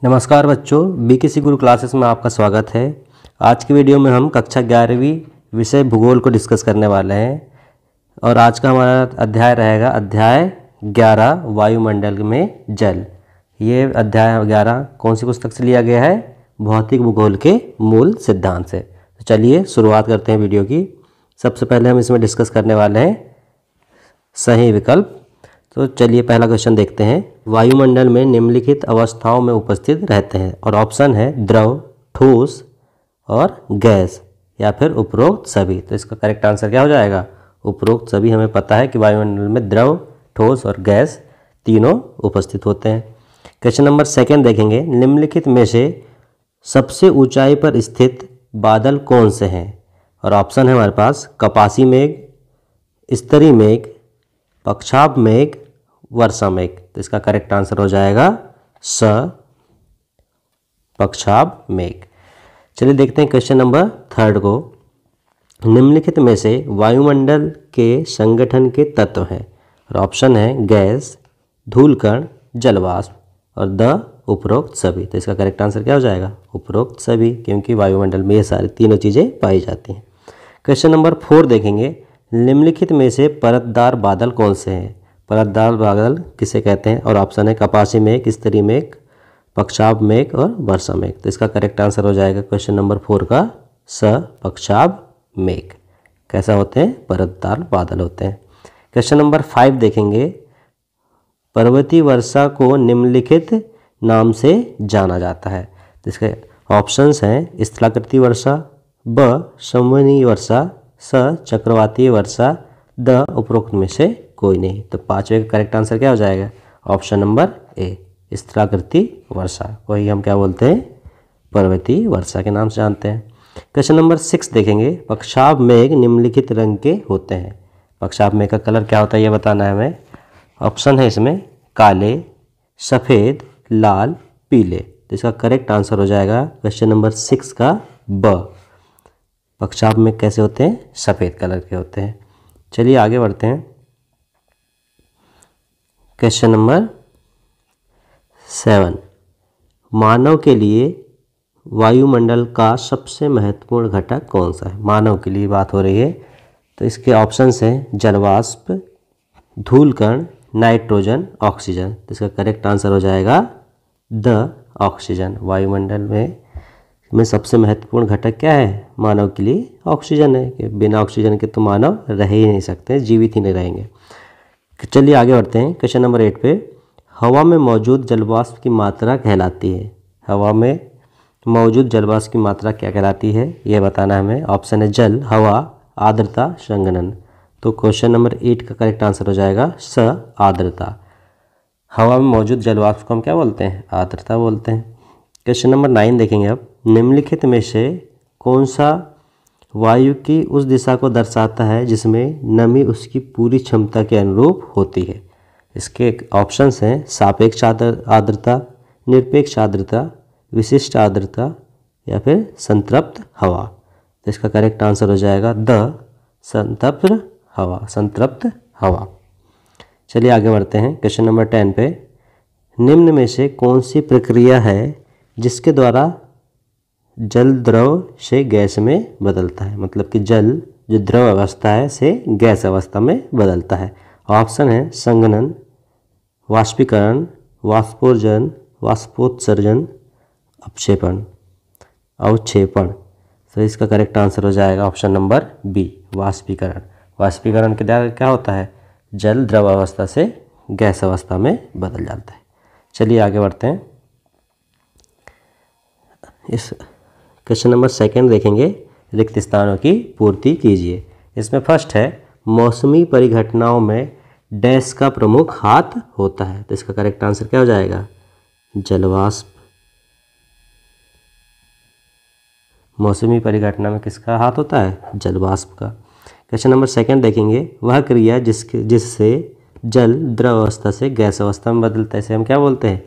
नमस्कार बच्चों, बीकेसी गुरु क्लासेस में आपका स्वागत है। आज की वीडियो में हम कक्षा 11वीं विषय भूगोल को डिस्कस करने वाले हैं और आज का हमारा अध्याय रहेगा अध्याय 11 वायुमंडल में जल। ये अध्याय 11 कौन सी पुस्तक से लिया गया है? भौतिक भूगोल के मूल सिद्धांत से। तो चलिए शुरुआत करते हैं वीडियो की। सबसे पहले हम इसमें डिस्कस करने वाले हैं सही विकल्प। तो चलिए पहला क्वेश्चन देखते हैं। वायुमंडल में निम्नलिखित अवस्थाओं में उपस्थित रहते हैं और ऑप्शन है द्रव, ठोस और गैस या फिर उपरोक्त सभी। तो इसका करेक्ट आंसर क्या हो जाएगा? उपरोक्त सभी। हमें पता है कि वायुमंडल में द्रव, ठोस और गैस तीनों उपस्थित होते हैं। क्वेश्चन नंबर 2 देखेंगे। निम्नलिखित में से सबसे ऊंचाई पर स्थित बादल कौन से हैं? और ऑप्शन है हमारे पास कपासी मेघ, स्तरीय मेघ, पक्षाभ मेघ, वर्षा मेघ। तो इसका करेक्ट आंसर हो जाएगा स, पक्षाभ मेघ। चलिए देखते हैं क्वेश्चन नंबर 3 को। निम्नलिखित में से वायुमंडल के संगठन के तत्व हैं और ऑप्शन है गैस, धूलकण, जलवाष्प और द उपरोक्त सभी। तो इसका करेक्ट आंसर क्या हो जाएगा? उपरोक्त सभी, क्योंकि वायुमंडल में ये सारी तीनों चीज़ें पाई जाती हैं। क्वेश्चन नंबर 4 देखेंगे। निम्नलिखित में से परतदार बादल कौन से हैं? परतदार बादल किसे कहते हैं? और ऑप्शन है कपासी मेघ, स्तरीय मेघ, पक्षाभ मेघ और वर्षा मेघ। तो इसका करेक्ट आंसर हो जाएगा क्वेश्चन नंबर 4 का स, पक्षाभ मेघ। कैसा होते हैं? परतदार बादल होते हैं। क्वेश्चन नंबर 5 देखेंगे। पर्वतीय वर्षा को निम्नलिखित नाम से जाना जाता है। तो इसके ऑप्शंस हैं स्थलाकृति वर्षा, ब संवहनीय वर्षा, स चक्रवातीय वर्षा, द उपरोक्त में से कोई नहीं। तो 5वें का करेक्ट आंसर क्या हो जाएगा? ऑप्शन नंबर ए, स्थलाकृति वर्षा। वही हम क्या बोलते हैं? पर्वतीय वर्षा के नाम से जानते हैं। क्वेश्चन नंबर 6 देखेंगे। पक्षाभ मेघ निम्नलिखित रंग के होते हैं। पक्षाभ मेघ का कलर क्या होता है ये बताना है हमें। ऑप्शन है इसमें काले, सफ़ेद, लाल, पीले। तो इसका करेक्ट आंसर हो जाएगा क्वेश्चन नंबर 6 का ब। पक्षाभ मेघ कैसे होते हैं? सफ़ेद कलर के होते हैं। चलिए आगे बढ़ते हैं। Question number 7। मानव के लिए वायुमंडल का सबसे महत्वपूर्ण घटक कौन सा है? मानव के लिए बात हो रही है। तो इसके ऑप्शंस हैं जलवाष्प, धूलकण, नाइट्रोजन, ऑक्सीजन। तो इसका करेक्ट आंसर हो जाएगा द ऑक्सीजन। वायुमंडल में सबसे महत्वपूर्ण घटक क्या है मानव के लिए? ऑक्सीजन है। कि बिना ऑक्सीजन के तो मानव रह ही नहीं सकते, जीवित ही नहीं रहेंगे। चलिए आगे बढ़ते हैं। क्वेश्चन नंबर 8 पे हवा में मौजूद जलवाष्प की मात्रा कहलाती है। हवा में मौजूद जलवाष्प की मात्रा क्या कहलाती है यह बताना है हमें। ऑप्शन है जल, हवा, आर्द्रता, संघनन। तो क्वेश्चन नंबर 8 का करेक्ट आंसर हो जाएगा स, आर्द्रता। हवा में मौजूद जलवाष्प को हम क्या बोलते हैं? आर्द्रता बोलते हैं। क्वेश्चन नंबर 9 देखेंगे अब। निम्नलिखित में से कौन सा वायु की उस दिशा को दर्शाता है जिसमें नमी उसकी पूरी क्षमता के अनुरूप होती है? इसके ऑप्शंस हैं सापेक्ष आर्द्रता, निरपेक्ष आर्द्रता, विशिष्ट आर्द्रता या फिर संतृप्त हवा। तो इसका करेक्ट आंसर हो जाएगा द संतृप्त हवा, संतृप्त हवा। चलिए आगे बढ़ते हैं। क्वेश्चन नंबर 10 पे निम्न में से कौन सी प्रक्रिया है जिसके द्वारा जल द्रव से गैस में बदलता है? मतलब कि जल जो द्रव अवस्था है से गैस अवस्था में बदलता है। ऑप्शन है संघनन, वाष्पीकरण, वाष्पोर्जन, वाष्पोत्सर्जन, अवक्षेपण, अवक्षेपण। तो इसका करेक्ट आंसर हो जाएगा ऑप्शन नंबर बी, वाष्पीकरण। वाष्पीकरण के द्वारा क्या होता है? जल द्रव अवस्था से गैस अवस्था में बदल जाता है। चलिए आगे बढ़ते हैं। इस क्वेश्चन नंबर 2 देखेंगे। रिक्त स्थानों की पूर्ति कीजिए। इसमें फर्स्ट है मौसमी परिघटनाओं में डैश का प्रमुख हाथ होता है। तो इसका करेक्ट आंसर क्या हो जाएगा? जलवाष्प। मौसमी परिघटना में किसका हाथ होता है? जलवाष्प का। क्वेश्चन नंबर 2 देखेंगे। वह क्रिया जिससे जल द्रव अवस्था से गैस अवस्था में बदलता है इसे हम क्या बोलते हैं?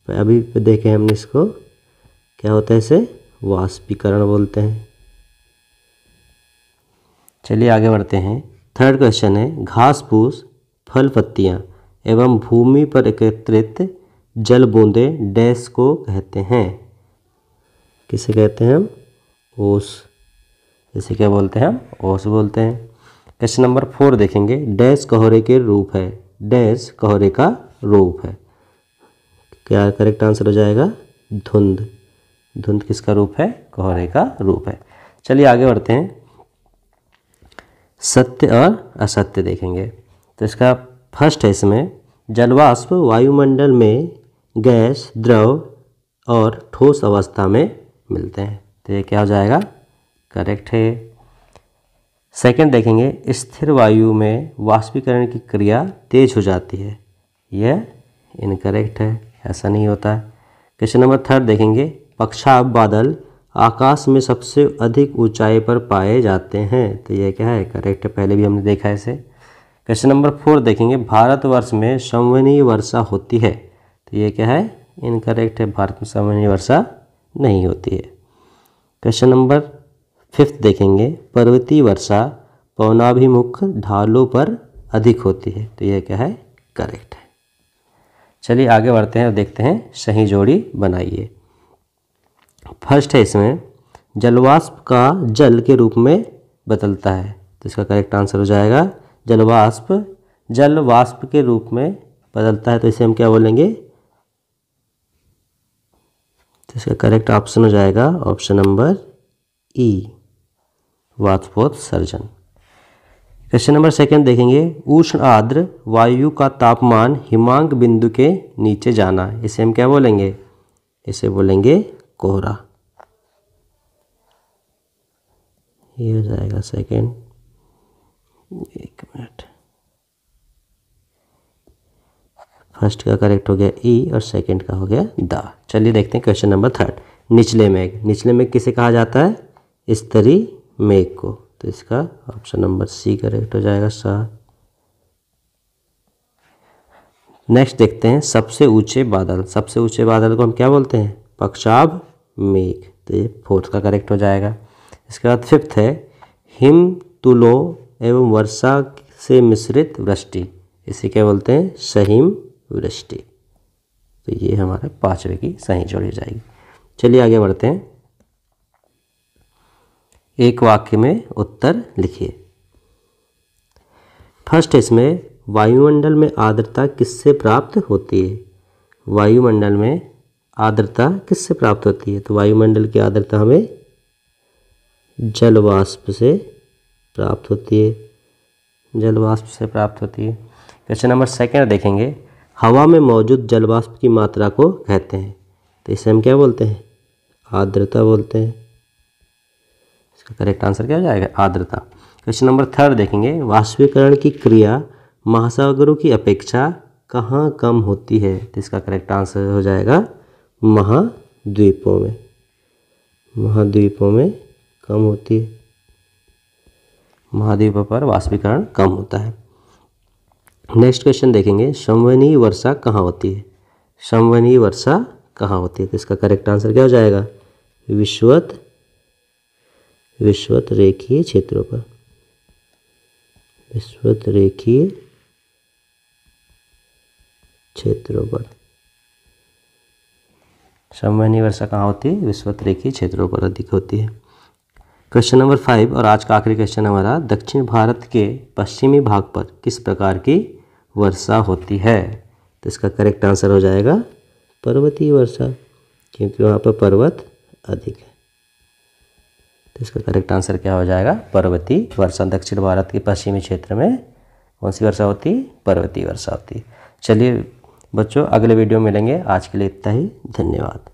अभी देखें हमने इसको, क्या होता है इसे? वाष्पीकरण बोलते हैं। चलिए आगे बढ़ते हैं। 3rd क्वेश्चन है घास फूस, फल पत्तियाँ एवं भूमि पर एकत्रित जल बूंदें डैश को कहते हैं। किसे कहते हैं हम? ओस। इसे क्या बोलते हैं हम? ओस बोलते हैं। क्वेश्चन नंबर 4 देखेंगे, डैश कोहरे के रूप है। डैश कोहरे का रूप है। क्या करेक्ट आंसर हो जाएगा? धुंध। धुंध किसका रूप है? कोहरे का रूप है। चलिए आगे बढ़ते हैं। सत्य और असत्य देखेंगे। तो इसका फर्स्ट है, इसमें जलवाष्प वायुमंडल में गैस, द्रव और ठोस अवस्था में मिलते हैं। तो ये क्या हो जाएगा? करेक्ट है। सेकंड देखेंगे, स्थिर वायु में वाष्पीकरण की क्रिया तेज हो जाती है। यह इनकरेक्ट है, ऐसा नहीं होता है। क्वेश्चन नंबर 3 देखेंगे, पक्षाभ बादल आकाश में सबसे अधिक ऊंचाई पर पाए जाते हैं। तो यह क्या है? करेक्ट है, पहले भी हमने देखा है इसे। क्वेश्चन नंबर 4 देखेंगे, भारतवर्ष में संवहनीय वर्षा होती है। तो ये क्या है? इनकरेक्ट है, भारत में संवहनीय वर्षा नहीं होती है। क्वेश्चन नंबर 5 देखेंगे, पर्वतीय वर्षा पवनाभिमुख ढालों पर अधिक होती है। तो यह क्या है? करेक्ट है। चलिए आगे बढ़ते हैं और देखते हैं, सही जोड़ी बनाइए। फर्स्ट है, इसमें जलवाष्प का जल के रूप में बदलता है। तो इसका करेक्ट आंसर हो जाएगा जलवाष्प जल वाष्प के रूप में बदलता है। तो इसे हम क्या बोलेंगे? तो इसका करेक्ट ऑप्शन हो जाएगा ऑप्शन नंबर ई, वाष्पोत्सर्जन। क्वेश्चन नंबर 2 देखेंगे, उष्ण आर्द्र वायु का तापमान हिमांक बिंदु के नीचे जाना। इसे हम क्या बोलेंगे? इसे बोलेंगे कोहरा। ये हो जाएगा सेकंड। एक मिनट, फर्स्ट का करेक्ट हो गया ई और सेकंड का हो गया द। चलिए देखते हैं क्वेश्चन नंबर 3, निचले मेघ। निचले मेघ किसे कहा जाता है? स्तरीय मेघ को। तो इसका ऑप्शन नंबर सी करेक्ट हो जाएगा, सा। नेक्स्ट देखते हैं, सबसे ऊंचे बादल। सबसे ऊंचे बादल को हम क्या बोलते हैं? पक्षाभ मेघ। तो ये 4th का करेक्ट हो जाएगा। इसके बाद 5th है, हिम तुलों एवं वर्षा से मिश्रित वृष्टि। इसे क्या बोलते हैं? सहिम वृष्टि। तो ये हमारे 5वें की सही जोड़ी हो जाएगी। चलिए आगे बढ़ते हैं। एक वाक्य में उत्तर लिखिए। फर्स्ट इसमें, वायुमंडल में आर्द्रता किससे प्राप्त होती है? वायुमंडल में आर्द्रता किससे प्राप्त होती है? तो वायुमंडल की आर्द्रता हमें जल वाष्प से प्राप्त होती है। जल वाष्प से प्राप्त होती है। क्वेश्चन नंबर 2 देखेंगे, हवा में मौजूद जल वाष्प की मात्रा को कहते हैं। तो इसे हम क्या बोलते हैं? आर्द्रता बोलते हैं। इसका करेक्ट आंसर क्या हो जाएगा? आर्द्रता। क्वेश्चन नंबर 3 देखेंगे, वाष्पीकरण की क्रिया महासागरों की अपेक्षा कहाँ कम होती है? तो इसका करेक्ट आंसर हो जाएगा महाद्वीपों में। महाद्वीपों में कम होती है। महाद्वीपों पर वाष्पीकरण कम होता है। नेक्स्ट क्वेश्चन देखेंगे, संवहनीय वर्षा कहाँ होती है? संवहनीय वर्षा कहाँ होती है? तो इसका करेक्ट आंसर क्या हो जाएगा? विषुवत रेखीय क्षेत्रों पर। विषुवत रेखीय क्षेत्रों पर संवहनीय वर्षा कहाँ होती है? विषुवत रेखीय क्षेत्रों पर अधिक होती है। क्वेश्चन नंबर 5 और आज का आखिरी क्वेश्चन हमारा, दक्षिण भारत के पश्चिमी भाग पर किस प्रकार की वर्षा होती है? तो इसका करेक्ट आंसर हो जाएगा पर्वतीय वर्षा, क्योंकि वहाँ पर पर्वत अधिक है। तो इसका करेक्ट आंसर क्या हो जाएगा? पर्वतीय वर्षा। दक्षिण भारत के पश्चिमी क्षेत्र में कौन सी वर्षा होती है? पर्वतीय वर्षा होती है। चलिए बच्चों, अगले वीडियो में मिलेंगे। आज के लिए इतना ही, धन्यवाद।